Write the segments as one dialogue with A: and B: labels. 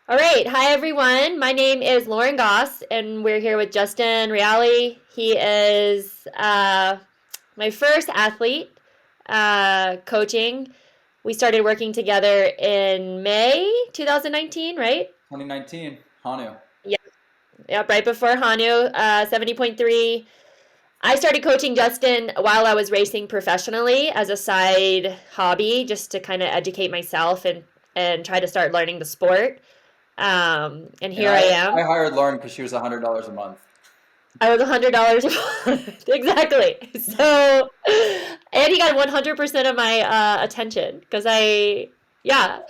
A: All right. Hi, everyone. My name is Lauren Goss, and we're here with Justin Riele. He is my first athlete coaching. We started working together in May 2019, right?
B: 2019, Hanu.
A: Yep. Yep, right before Hanu, 70.3. I started coaching Justin while I was racing professionally as a side hobby, just to kind of educate myself and try to start learning the sport. And
B: And
A: here I
B: I
A: am.
B: hired Lauren because she was $100 a month.
A: I was $100 a month. Exactly. So, and he got 100% of my attention because yeah,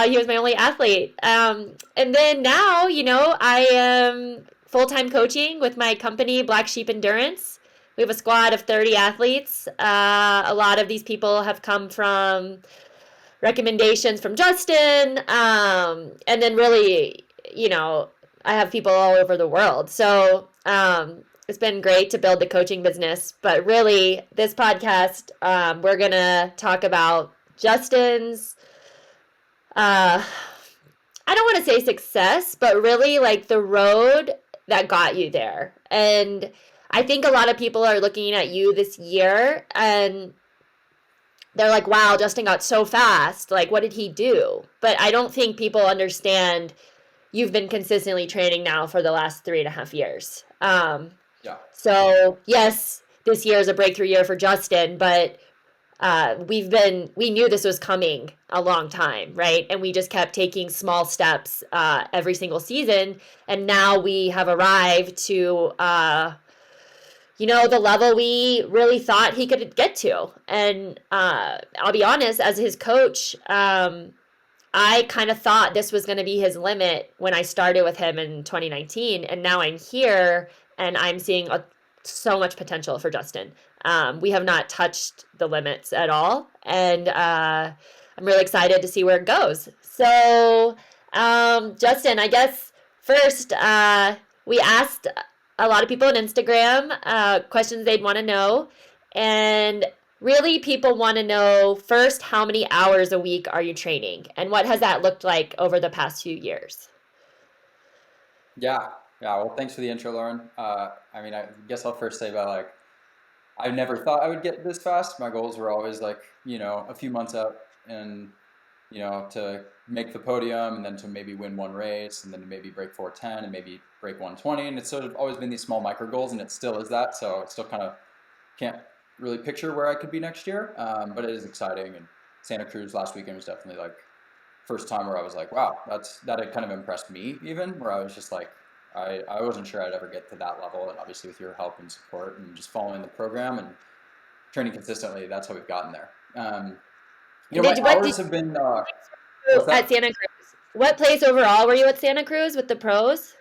A: he was my only athlete. And then now, I am full time coaching with my company, BlackSheep Endurance. We have a squad of 30 athletes. A lot of these people have come from recommendations from Justin. And then really, I have people all over the world. So it's been great to build the coaching business. But really, this podcast, we're going to talk about Justin's, uh, I don't want to say success, but really like the road that got you there. And I think a lot of people are looking at you this year and they're like, wow, Justin got so fast. Like, what did he do? But I don't think people understand you've been consistently training now for the last 3.5 years.
B: Yeah.
A: So, yes, this year is a breakthrough year for Justin, but we knew this was coming a long time, right? And we just kept taking small steps every single season. And now we have arrived to, the level we really thought he could get to. And I'll be honest, as his coach, I kind of thought this was going to be his limit when I started with him in 2019. And now I'm here and I'm seeing so much potential for Justin. We have not touched the limits at all. And I'm really excited to see where it goes. So, Justin, I guess first, we asked a lot of people on Instagram questions they'd want to know. And really, people want to know first, how many hours a week are you training? And what has that looked like over the past few years?
B: Yeah. Yeah. Well, thanks for the intro, Lauren. I guess I'll first say about I never thought I would get this fast. My goals were always a few months out and, to make the podium and then to maybe win one race and then to maybe break 410 and maybe break 120. And it's sort of always been these small micro goals and it still is that. So it still kind of can't really picture where I could be next year. But it is exciting. And Santa Cruz last weekend was definitely like first time where I was like, wow, that had kind of impressed me even, where I was just like, I wasn't sure I'd ever get to that level. And obviously with your help and support and just following the program and training consistently, that's how we've gotten there. My
A: What did
B: hours have been,
A: you
B: what's
A: do at
B: that?
A: Santa Cruz? What place overall were you at Santa Cruz with the pros?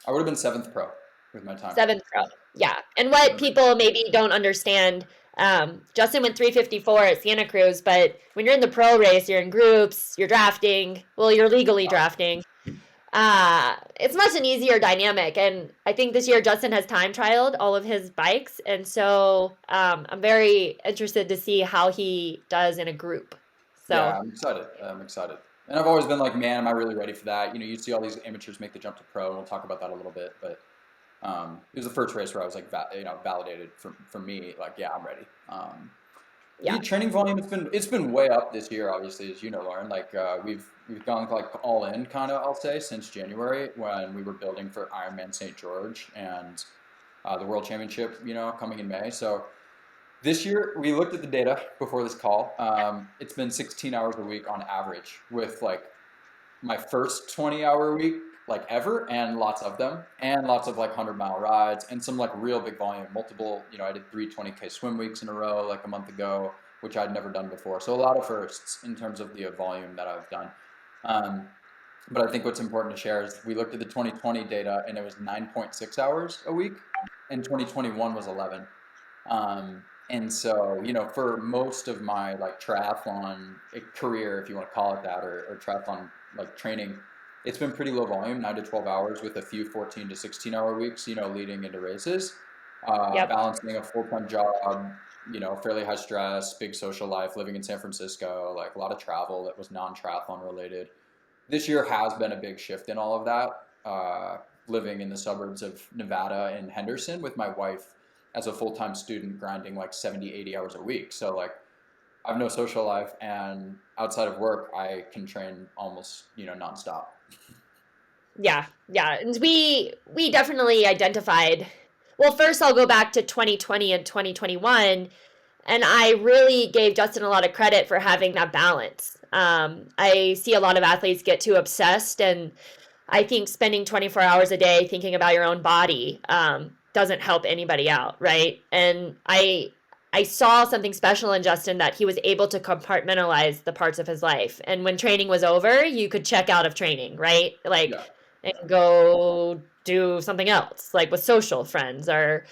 B: I would have been seventh pro with my time.
A: Seventh pro. Yeah. And what people maybe don't understand, Justin went 354 at Santa Cruz, but when you're in the pro race, you're in groups, you're drafting. Well, you're legally drafting. It's much an easier dynamic. And I think this year Justin has time trialed all of his bikes. And so I'm very interested to see how he does in a group. So,
B: Yeah, I'm excited. I'm excited. And I've always been like, man, am I really ready for that? You see all these amateurs make the jump to pro, and we'll talk about that a little bit. But it was the first race where I was like, validated for me, like, yeah, I'm ready. The
A: yeah.
B: training volume it's been way up this year, obviously, as you know, Lauren. Like we've gone like all in, kind of, I'll say, since January when we were building for Ironman St. George and the World Championship, coming in May. So this year, we looked at the data before this call. It's been 16 hours a week on average, with like my first 20-hour week like ever, and lots of them, and lots of like 100-mile rides, and some like real big volume, multiple. I did 3 20K swim weeks in a row like a month ago, which I'd never done before. So a lot of firsts in terms of the volume that I've done. Um, but I think what's important to share is we looked at the 2020 data, and it was 9.6 hours a week, and 2021 was 11. And so, for most of my like triathlon career, if you want to call it that, or triathlon like training, it's been pretty low volume, 9 to 12 hours, with a few 14 to 16 hour weeks, leading into races,
A: Yep.
B: balancing a full-time job, fairly high stress, big social life, living in San Francisco, like a lot of travel that was non-triathlon related. this year has been a big shift in all of that. Living in the suburbs of Nevada in Henderson with my wife as a full-time student grinding like 70, 80 hours a week. So like I have no social life, and outside of work, I can train almost, nonstop.
A: Yeah, yeah. And we definitely identified. Well, first I'll go back to 2020 and 2021, and I really gave Justin a lot of credit for having that balance. I see a lot of athletes get too obsessed, and I think spending 24 hours a day thinking about your own body doesn't help anybody out, right? And I saw something special in Justin that he was able to compartmentalize the parts of his life. And when training was over, you could check out of training, right? Like
B: Yeah,
A: and
B: yeah,
A: go do something else, like with social friends or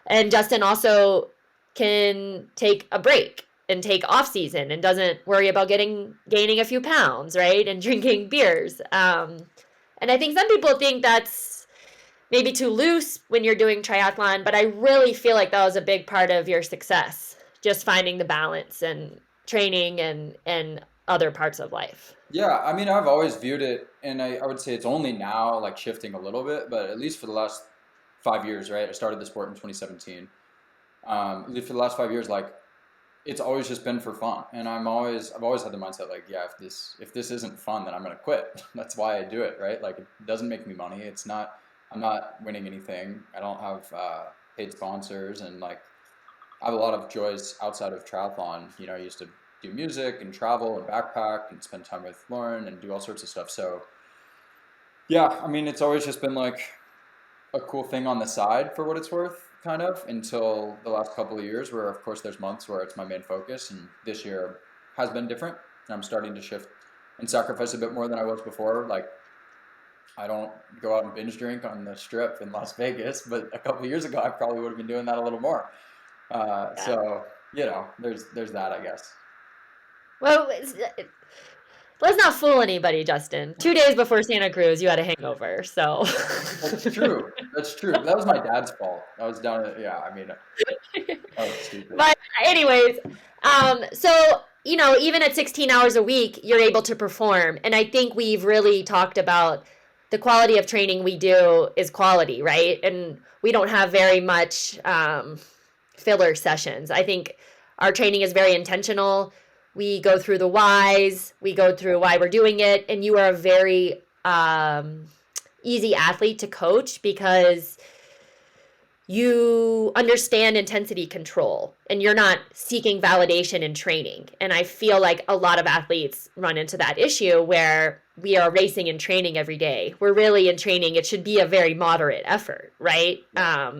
A: and Justin also can take a break and take off season and doesn't worry about gaining a few pounds, right? And drinking beers. And I think some people think that's maybe too loose when you're doing triathlon, but I really feel like that was a big part of your success, just finding the balance and training and other parts of life.
B: yeah. I mean, I've always viewed it, and I would say it's only now like shifting a little bit, but at least for the last 5 years, right? I started the sport in 2017. At least for the last 5 years, like it's always just been for fun, and I've always had the mindset like, yeah, if this isn't fun, then I'm gonna quit. That's why I do it, right? Like it doesn't make me money. It's not. I'm not winning anything. I don't have paid sponsors, and like I have a lot of joys outside of triathlon. I used to do music and travel and backpack and spend time with Lauren and do all sorts of stuff. So yeah, I mean, it's always just been like a cool thing on the side for what it's worth, kind of, until the last couple of years, where of course there's months where it's my main focus, and this year has been different. I'm starting to shift and sacrifice a bit more than I was before. Like I don't go out and binge drink on the strip in Las Vegas, but a couple of years ago I probably would have been doing that a little more.
A: Yeah.
B: So there's that, I guess.
A: Well, let's not fool anybody, Justin. 2 days before Santa Cruz, you had a hangover, so.
B: That's true. That's true. That was my dad's fault. I was down at, yeah, I mean, that was stupid.
A: But anyways, so even at 16 hours a week, you're able to perform, and I think we've really talked about the quality of training we do is quality, right? And we don't have very much filler sessions. I think our training is very intentional. We go through the whys, we go through why we're doing it, and you are a very easy athlete to coach because you understand intensity control and you're not seeking validation in training. And I feel like a lot of athletes run into that issue where we are racing and training every day. We're really in training, it should be a very moderate effort, right?
B: Yeah.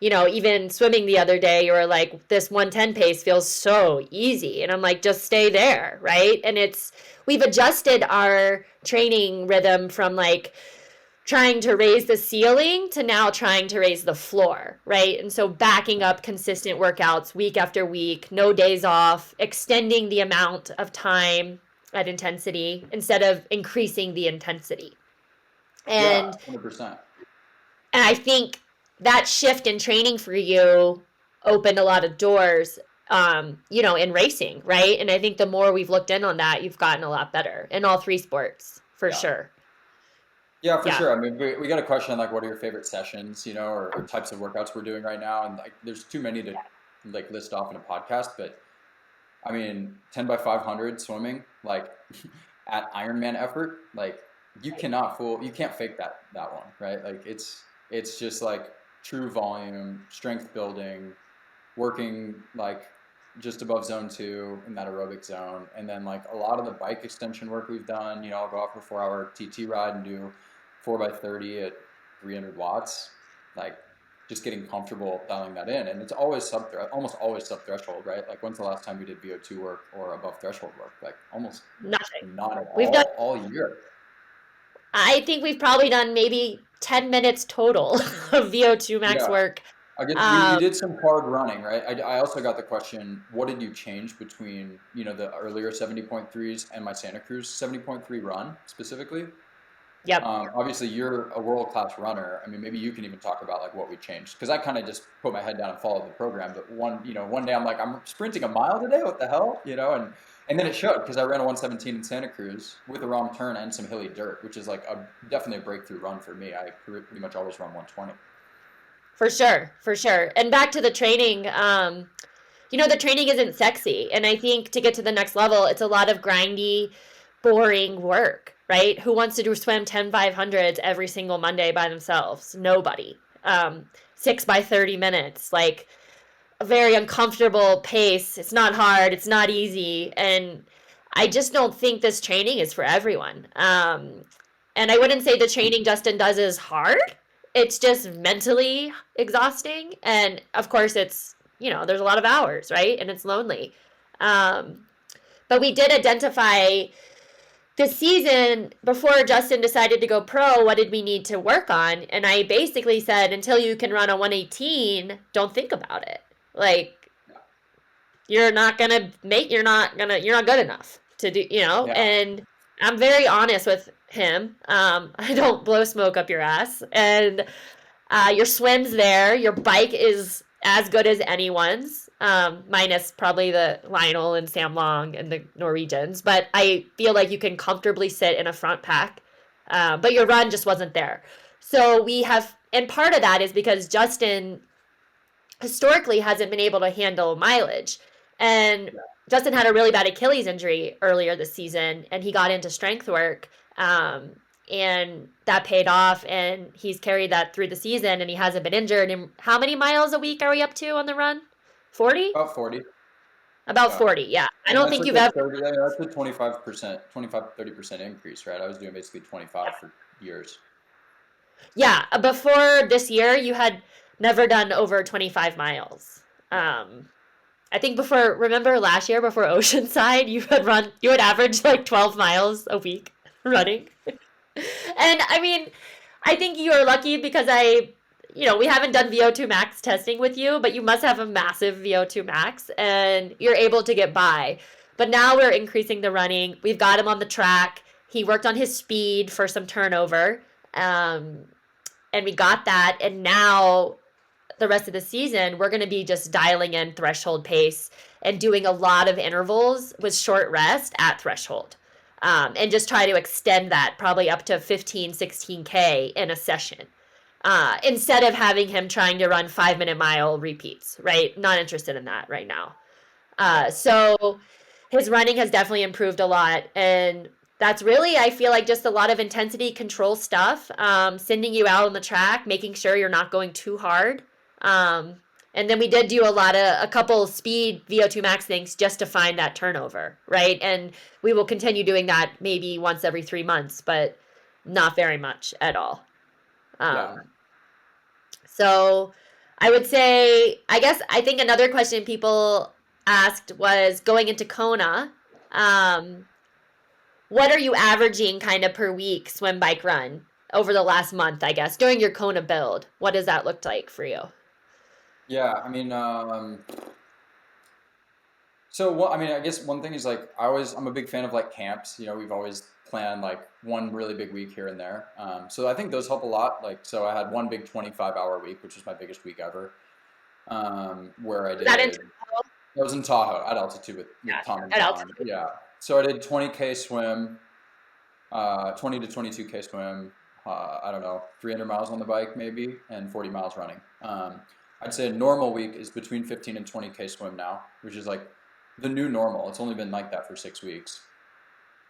A: Even swimming the other day, you were like, this 110 pace feels so easy. And I'm like, just stay there, right? And we've adjusted our training rhythm from like trying to raise the ceiling to now trying to raise the floor, right? And so backing up consistent workouts week after week, no days off, extending the amount of time at intensity instead of increasing the intensity.
B: Yeah,
A: And
B: 100%.
A: and I think that shift in training for you opened a lot of doors in racing, right? And I think the more we've looked in on that, you've gotten a lot better in all three sports, for
B: Yeah.
A: sure.
B: Yeah, for
A: Yeah.
B: sure. I mean, we got a question like, what are your favorite sessions, or types of workouts we're doing right now? And like, there's too many to like list off in a podcast, but I mean, 10 by 500 swimming, like at Ironman effort, like you can't fake that one, right? Like it's just like true volume, strength building, working like just above zone two in that aerobic zone. And then like a lot of the bike extension work we've done, I'll go out for a 4 hour TT ride and do 4 by 30 at 300 watts, like just getting comfortable dialing that in. And it's always almost always sub threshold, right? Like when's the last time you did VO2 work or above threshold work? Like almost
A: Nothing.
B: not at
A: We've done
B: all year.
A: I think we've probably done maybe 10 minutes total of VO2 max
B: Yeah.
A: work.
B: I guess we
A: Um,
B: did some hard running, right? I also got the question, what did you change between, the earlier 70.3s and my Santa Cruz 70.3 run specifically?
A: Yep.
B: Obviously, you're a world-class runner. I mean, maybe you can even talk about like what we changed because I kind of just put my head down and followed the program. But one day I'm like, I'm sprinting a mile today. What the hell, And then it showed because I ran a 117 in Santa Cruz with a wrong turn and some hilly dirt, which is like definitely a breakthrough run for me. I pretty much always run 120.
A: For sure, for sure. And back to the training, the training isn't sexy. And I think to get to the next level, it's a lot of grindy, boring work, right? Who wants to do swim 10 500s every single Monday by themselves? Nobody. 6 by 30 minutes, like a very uncomfortable pace. It's not hard, it's not easy. And I just don't think this training is for everyone. And I wouldn't say the training Justin does is hard. It's just mentally exhausting. And of course, there's a lot of hours, right? And it's lonely. Um, but we did identify this season before Justin decided to go pro, what did we need to work on? And I basically said, until you can run a 118, don't think about it. Like, you're not good enough to do,
B: Yeah,
A: and I'm very honest with him. I don't blow smoke up your ass. And your swim's there. Your bike is as good as anyone's, minus probably the Lionel and Sam Long and the Norwegians. But I feel like you can comfortably sit in a front pack. But your run just wasn't there. So and part of that is because Justin historically hasn't been able to handle mileage. And Justin had a really bad Achilles injury earlier this season, and he got into strength work. And that paid off, and he's carried that through the season, and he hasn't been injured. And how many miles a week are we up to on the run? 40?
B: about 40.
A: About
B: Yeah.
A: 40, yeah. I
B: And
A: don't
B: that's
A: think
B: like
A: you've
B: a
A: ever.
B: 30, that's a 25%, 30% increase, right? I was doing basically 25 for years.
A: Yeah, before this year, you had never done over 25 miles. I think remember last year before Oceanside, you had averaged like 12 miles a week running. And I mean, I think you are lucky because we haven't done VO2 max testing with you, but you must have a massive VO2 max and you're able to get by. But now we're increasing the running. We've got him on the track. He worked on his speed for some turnover. Um, and we got that. And now the rest of the season, we're going to be just dialing in threshold pace and doing a lot of intervals with short rest at threshold. And just try to extend that probably up to 15, 16K in a session. Instead of having him trying to run 5 minute mile repeats, right? Not interested in that right now.
B: Yeah.
A: So his running has definitely improved a lot. And that's really, I feel like, just a lot of intensity control stuff, sending you out on the track, making sure you're not going too hard. Um, and then we did do a couple speed VO2 max things just to find that turnover, right? And we will continue doing that maybe once every 3 months, but not very much at all.
B: Yeah.
A: Um, so I would say, I think another question people asked was going into Kona. Um, what are you averaging kind of per week swim, bike, run over the last month, I guess, during your Kona build? What does that look like for you?
B: Yeah. I mean, I mean, I guess one thing is like I'm a big fan of like camps. We've always planned like one really big week here and there. So I think those help a lot. Like, so I had one big 25-hour week, which was my biggest week ever, where I
A: Was that in
B: did. I was in Tahoe at altitude with
A: yeah,
B: Tom and
A: at
B: John.
A: altitude?
B: Yeah. So I did 20K swim, 20 to 22K swim. I don't know, 300 miles on the bike maybe, and 40 miles running. I'd say a normal week is between 15 and 20K swim now, which is like the new normal. It's only been like that for 6 weeks.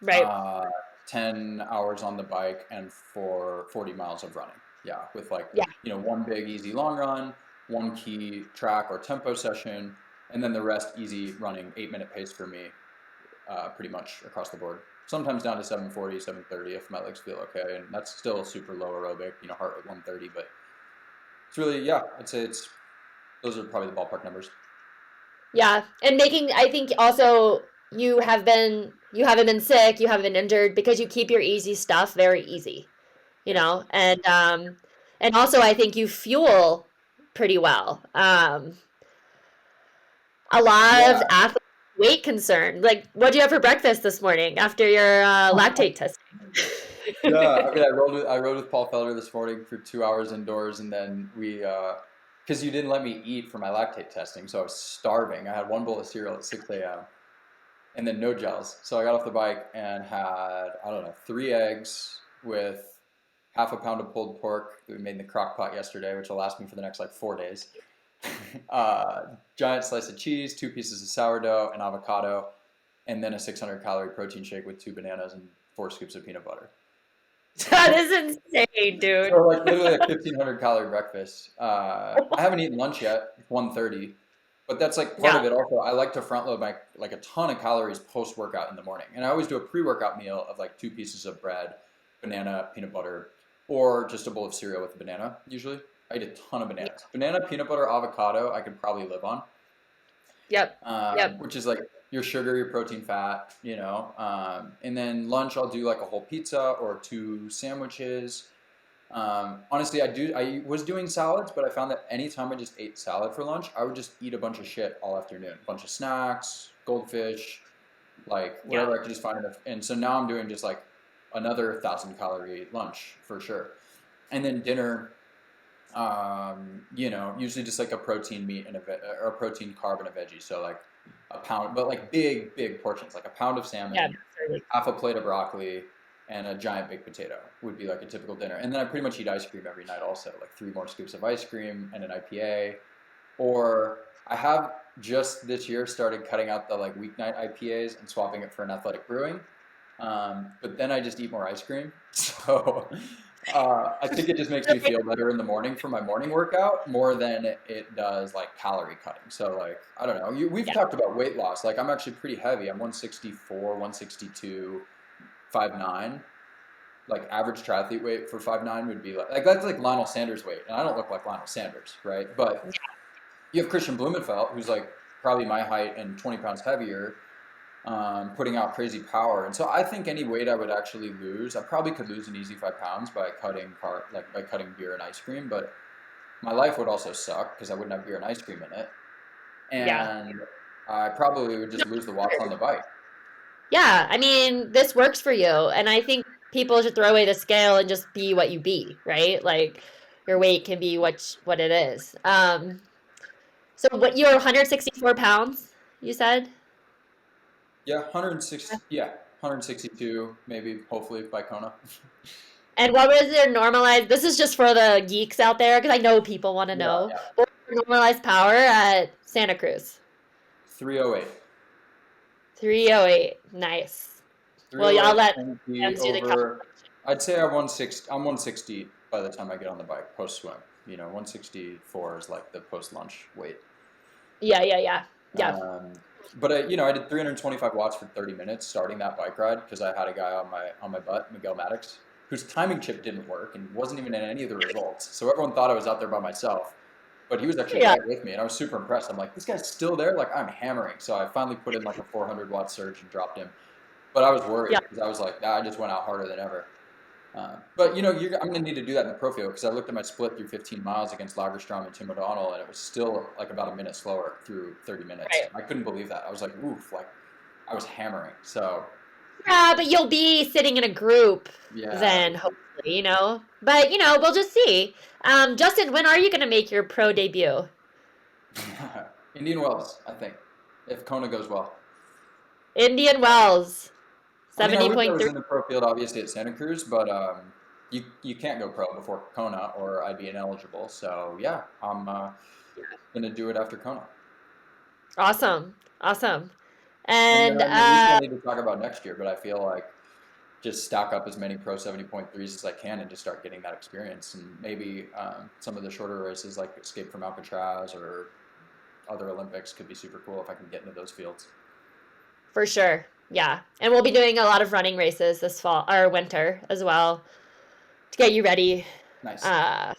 A: Right.
B: Uh, 10 hours on the bike and for 40 miles of running. Yeah, with like,
A: Yeah.
B: one big easy long run, one key track or tempo session, and then the rest easy running, 8-minute pace for me, pretty much across the board. Sometimes down to 740, 730 if my legs feel okay, and that's still super low aerobic, heart rate 130, but it's really, yeah, I'd say those are probably the ballpark numbers.
A: Yeah. And I think also you haven't been sick, you haven't been injured because you keep your easy stuff very easy,
B: Yes.
A: and also I think you fuel pretty well. A lot of
B: Yeah.
A: athletes weight concern. Like, what do you have for breakfast this morning after your lactate testing?
B: Yeah, I mean, I rode with Paul Felder this morning for 2 hours indoors, and then because you didn't let me eat for my lactate testing, so I was starving. I had one bowl of cereal at 6 a.m. and then no gels. So I got off the bike and had, I don't know, 3 eggs with half a pound of pulled pork that we made in the crock pot yesterday, which will last me for the next like 4 days. Giant slice of cheese, 2 pieces of sourdough, an avocado, and then a 600-calorie protein shake with 2 bananas and 4 scoops of peanut butter.
A: That is insane,
B: So
A: dude.
B: like literally a 1,500-calorie breakfast. I haven't eaten lunch yet. It's 1:30, but that's like part of
A: Yeah,
B: it. Also, I like to front load my like a ton of calories post workout in the morning, and I always do a pre-workout meal of like 2 pieces of bread, banana, peanut butter, or just a bowl of cereal with a banana. Usually, I eat a ton of
A: yeah,
B: bananas. Banana, peanut butter, avocado. I could probably live on,
A: yep, yep,
B: which is like your sugar, your protein, fat, and then lunch, I'll do like a whole pizza or 2 sandwiches. Honestly, I was doing salads, but I found that anytime I just ate salad for lunch, I would just eat a bunch of shit all afternoon. A bunch of snacks, goldfish, like
A: yeah,
B: whatever I could just find enough. And so now I'm doing just like another 1,000-calorie lunch for sure. And then dinner, usually just like a protein meat and or a protein carb and a veggie. So like a pound, but like big, big portions, like a pound of
A: yeah.
B: salmon, half a plate of broccoli, and a giant baked potato would be like a typical dinner. And then I pretty much eat ice cream every night also, like 3 more scoops of ice cream and an IPA. Or I have just this year started cutting out the like weeknight IPAs and swapping it for an athletic brewing. But then I just eat more ice cream. So I think it just makes me feel better in the morning for my morning workout more than it does like calorie cutting. So like I don't know. We've
A: Yeah.
B: talked about weight loss. Like I'm actually pretty heavy. I'm 164, 162, 5'9". Like average triathlete weight for 5'9" would be like that's like Lionel Sanders weight, and I don't look like Lionel Sanders, right? But you have Christian Blumenfeld, who's like probably my height and 20 pounds heavier, putting out crazy power. And so I think any weight I would actually lose, I probably could lose an easy 5 pounds by cutting beer and ice cream. But my life would also suck because I wouldn't have beer and ice cream in it,
A: Yeah.
B: and I probably would
A: No,
B: just lose the watts on the bike.
A: yeah, I mean, this works for you, and I think people should throw away the scale and just be what you be, right? Like your weight can be what it is. So what you're 164 pounds, you said?
B: Yeah, 106. Yeah, 162 maybe. Hopefully by Kona.
A: And what was your normalized? This is just for the geeks out there, because I know people want to
B: Yeah,
A: know.
B: yeah.
A: What was your normalized power at Santa Cruz?
B: 308.
A: 308. Nice. Well, y'all
B: 308
A: let
B: NP
A: fans do the calculation.
B: over. I'd say I'm 160 by the time I get on the bike post swim. 164 is like the post lunch weight.
A: Yeah, yeah, yeah. Yeah.
B: Um, but I did 325 watts for 30 minutes starting that bike ride because I had a guy on my butt, Miguel Maddox, whose timing chip didn't work and wasn't even in any of the results. So everyone thought I was out there by myself, but he was actually
A: Yeah.
B: right with me, and I was super impressed. I'm like, this guy's still there, like I'm hammering. So I finally put in like a 400-watt surge and dropped him. But I was worried
A: Yeah.
B: because I was like, I just went out harder than ever. But I'm going to need to do that in the pro field because I looked at my split through 15 miles against Lagerstrom and Tim O'Donnell, and it was still like about a minute slower through 30 minutes.
A: Right.
B: I couldn't believe that. I was like, oof, like I was hammering. So
A: Yeah, but you'll be sitting in a group
B: yeah,
A: then, hopefully, you know. But, we'll just see. Justin, when are you going to make your pro debut?
B: Indian Wells, I think, if Kona goes well.
A: Indian Wells,
B: I mean, I wish I was
A: 70.3.
B: in the pro field, obviously at Santa Cruz, but you can't go pro before Kona, or I'd be ineligible. So yeah, I'm gonna do it after Kona.
A: Awesome. Awesome.
B: And then
A: And
B: at least I'll need to talk about next year, but I feel like just stack up as many Pro 70.3s as I can and just start getting that experience. And maybe some of the shorter races like Escape from Alcatraz or other Olympics could be super cool if I can get into those fields.
A: for sure. Yeah. And we'll be doing a lot of running races this fall or winter as well to get you ready
B: Nice.
A: uh,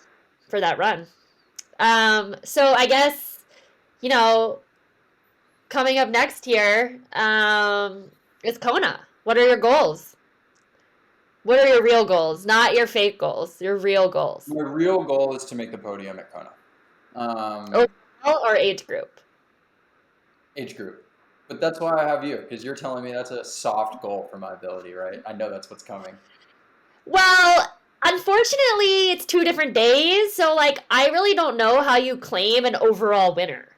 A: for that run. So I guess, you know, coming up next year is Kona. What are your goals? What are your real goals? Not your fake goals, your real goals.
B: My real goal is to make the podium at Kona. Um,
A: Overall or age group?
B: age group. But that's why I have you, because you're telling me that's a soft goal for my ability, right? I know that's what's coming.
A: Well, unfortunately, it's 2 different days, so like I really don't know how you claim an overall winner.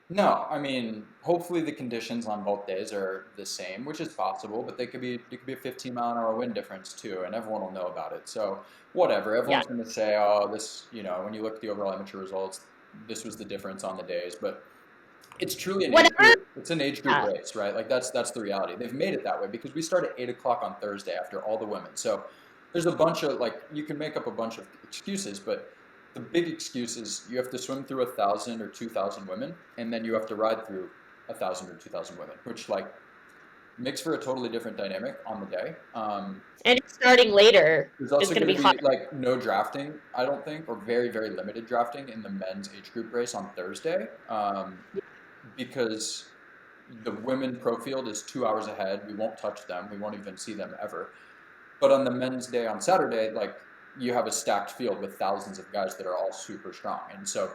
B: No, I mean, hopefully the conditions on both days are the same, which is possible, but they could be a 15-mile-an-hour wind difference too, and everyone will know about it. So whatever,
A: Yeah.
B: everyone's going to say, oh, this, when you look at the overall amateur results, this was the difference on the days, but it's truly an age
A: Whatever.
B: group. It's an age group
A: Yeah.
B: race, right? Like that's the reality. They've made it that way because we start at 8 o'clock on Thursday after all the women. So there's a bunch of like you can make up a bunch of excuses, but the big excuse is you have to swim through 1,000 or 2,000 women, and then you have to ride through 1,000 or 2,000 women, which like makes for a totally different dynamic on the day.
A: And starting later
B: There's
A: is
B: also
A: going to
B: going
A: be
B: to be
A: hard.
B: like no drafting, I don't think, or very, very limited drafting in the men's age group race on Thursday, because the women pro field is 2 hours ahead. We won't touch them. We won't even see them ever. But on the men's day on Saturday, like you have a stacked field with thousands of guys that are all super strong. And so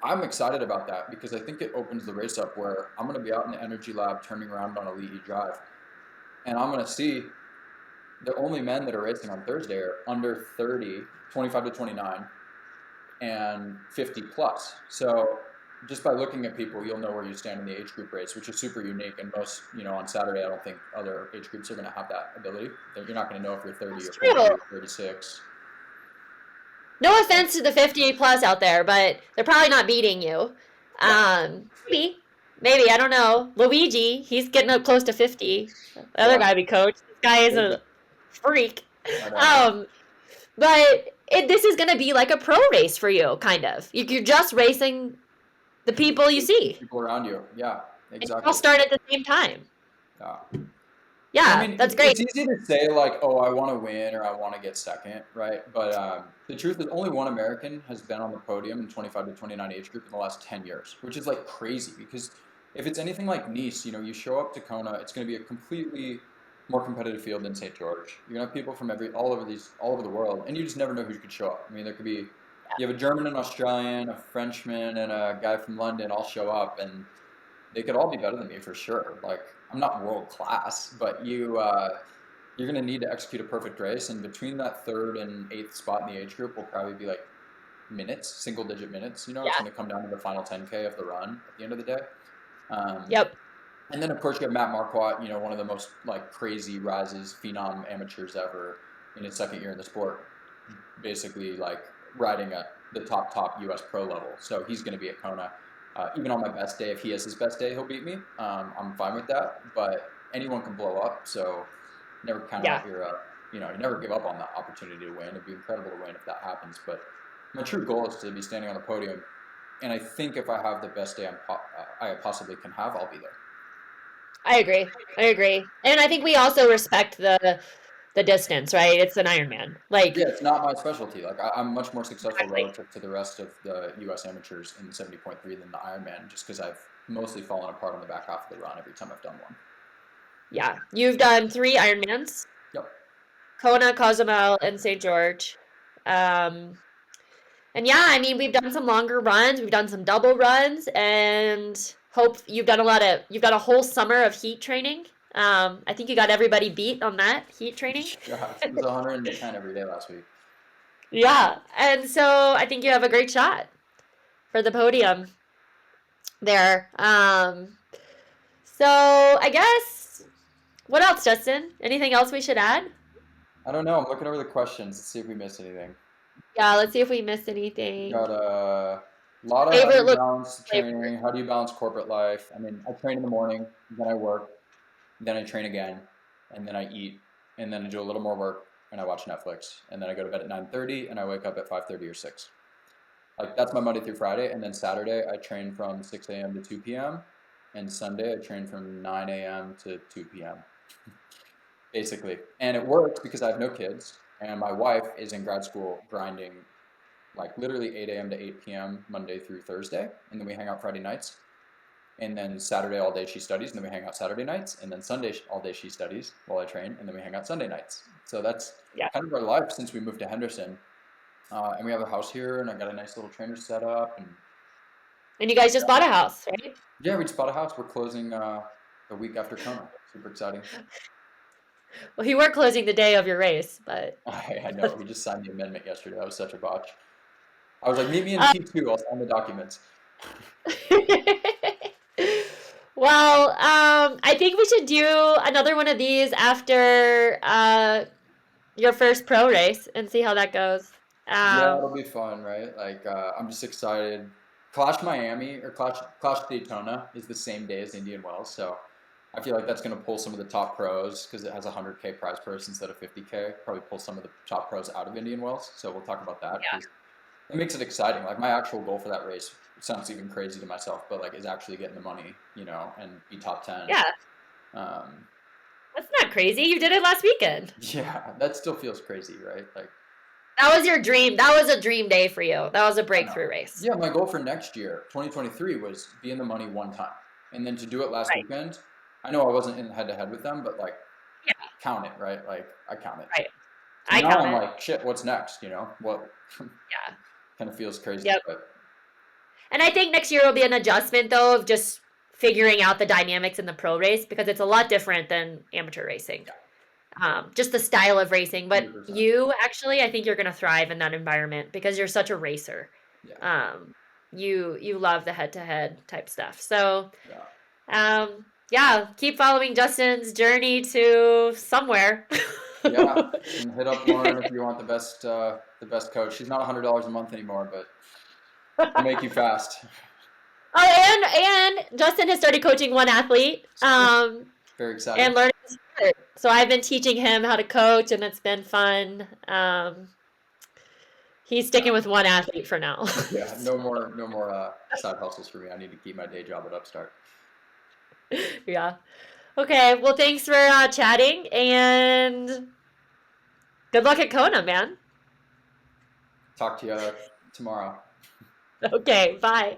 B: I'm excited about that because I think it opens the race up where I'm going to be out in the energy lab turning around on a Leahy drive. And I'm going to see the only men that are racing on Thursday are under 30, 25 to 29, and 50 plus. So just by looking at people, you'll know where you stand in the age group race, which is super unique. And most, on Saturday, I don't think other age groups are going to have that ability. You're not going to know if you're 30
A: That's
B: or 40
A: true.
B: or 36.
A: No offense to the 50 plus out there, but they're probably not beating you.
B: Yeah,
A: Maybe, maybe I don't know. Luigi, he's getting up close to 50. The other
B: yeah,
A: guy we coach, this guy is
B: crazy.
A: a freak.
B: I know.
A: Um, this is gonna be like a pro race for you, kind of. You're just racing the people you see,
B: People around you. Yeah,
A: and you all
B: exactly.
A: start at the same time.
B: Yeah. And I
A: Yeah,
B: mean,
A: that's great.
B: it's easy to say like, oh, I want to win or I want to get second, right? But the truth is, only one American has been on the podium in 25 to 29 age group in the last 10 years, which is like crazy because if it's anything like Nice, you show up to Kona, it's going to be a completely more competitive field than St. George. You're gonna have people from all over the world, and you just never know who could show up. I mean, there could be you have a German, an Australian, a Frenchman, and a guy from London all show up, and they could all be better than me for sure. Like I'm not world class, but you're going to need to execute a perfect race, and between that third and eighth spot in the age group will probably be like minutes, single digit minutes. It's
A: Yeah.
B: going to come down to the final 10K of the run at the end of the day. Um,
A: Yep.
B: and then of course you have Matt Marquardt, one of the most like crazy rises, phenom amateurs ever in his second year in the sport, basically like riding at the top U.S. pro level. So he's going to be at Kona. Even on my best day, if he has his best day, he'll beat me. I'm fine with that. But anyone can blow up, so never count
A: Yeah.
B: out you never give up on the opportunity to win. It'd be incredible to win if that happens. But my true goal is to be standing on the podium. And I think if I have the best day I possibly can have, I'll be there.
A: I agree. I agree. And I think we also respect the distance, right? It's an Ironman.
B: Yeah,
A: Like
B: it's not my specialty. Like I'm much more successful
A: exactly.
B: relative to the rest of the U.S. amateurs in 70.3 than the Ironman, just because I've mostly fallen apart on the back half of the run every time I've done one.
A: Yeah. You've done 3 Ironmans,
B: Yep.
A: Kona, Cozumel, and St. George. Um, and yeah, I mean, we've done some longer runs, we've done some double runs, and hope you've got a whole summer of heat training. I think you got everybody beat on that heat training.
B: Yeah, it was 110 every day last week.
A: Yeah. And so I think you have a great shot for the podium there. So I guess what else, Justin? Anything else we should add?
B: I don't know. I'm looking over the questions to see if we missed anything.
A: Yeah, let's see if we missed
B: We
A: anything.
B: got a lot of how do
A: Favorite
B: you
A: look
B: balance
A: flavor.
B: training? How do you balance corporate life? I mean, I train in the morning, then I work, then I train again, and then I eat, and then I do a little more work, and I watch Netflix, and then I go to bed at 9:30, and I wake up at 5:30 or 6. Like that's my Monday through Friday, and then Saturday I train from 6 a.m. to 2 p.m. and Sunday I train from 9 a.m. to 2 p.m. basically. And it works because I have no kids, and my wife is in grad school grinding like literally 8 a.m. to 8 p.m. Monday through Thursday, and then we hang out Friday nights. And then Saturday all day she studies, and then we hang out Saturday nights, and then Sunday all day she studies while I train, and then we hang out Sunday nights. So that's
A: Yeah.
B: kind of our life since we moved to Henderson. And we have a house here, and I got a nice little trainer set up, and
A: And you guys just bought a house, right?
B: yeah, we just bought a house. We're closing the week after Kona. Super exciting.
A: Well, you were closing the day of your race, but
B: I know. We just signed the amendment yesterday. That was such a botch. I was like, meet me in
A: uh,
B: T2. I'll sign the documents.
A: well, I think we should do another one of these after your first pro race and see how that goes.
B: Yeah,
A: Um,
B: it'll be fun, right? Like, I'm just excited. Clash Miami or Clash Daytona is the same day as Indian Wells, so I feel like that's going to pull some of the top pros because it has a 100K prize purse instead of 50K. Probably pull some of the top pros out of Indian Wells, so we'll talk about that
A: yeah,
B: because it makes it exciting. Like my actual goal for that race sounds even crazy to myself, but like is actually getting the money, and be top 10.
A: yeah,
B: Um,
A: that's not crazy. You did it last weekend.
B: yeah, that still feels crazy, right? Like
A: That was your dream. That was a dream day for you. That was a
B: I know.
A: breakthrough race.
B: Yeah, my goal for next year, 2023, was be in the money one time. And then to do it last
A: Right,
B: weekend, I know I wasn't in head to head with them, but like
A: yeah,
B: count it, right? Like I count it.
A: right.
B: So
A: I
B: now
A: count
B: I'm
A: it.
B: like, shit, what's next? What
A: Yeah.
B: kind of feels crazy,
A: Yep.
B: but
A: And I think next year will be an adjustment though of just figuring out the dynamics in the pro race because it's a lot different than amateur racing.
B: yeah,
A: Just the style of racing. But
B: 100%.
A: you actually, I think you're gonna thrive in that environment because you're such a racer.
B: Yeah,
A: Um, you love the head to head type stuff. So
B: yeah.
A: yeah, keep following Justin's journey to somewhere.
B: Yeah. And hit up Lauren if you want the best coach. She's not $100 a month anymore, but she'll make you fast.
A: Oh, and Justin has started coaching one athlete,
B: Very exciting.
A: and learning the sport. So I've been teaching him how to coach, and it's been fun. He's
B: Yeah.
A: sticking with one athlete for now.
B: Yeah. No more side hustles for me. I need to keep my day job at Upstart.
A: Yeah. Okay. Well, thanks for chatting, and good luck at Kona, man.
B: Talk to you tomorrow.
A: Okay. Bye.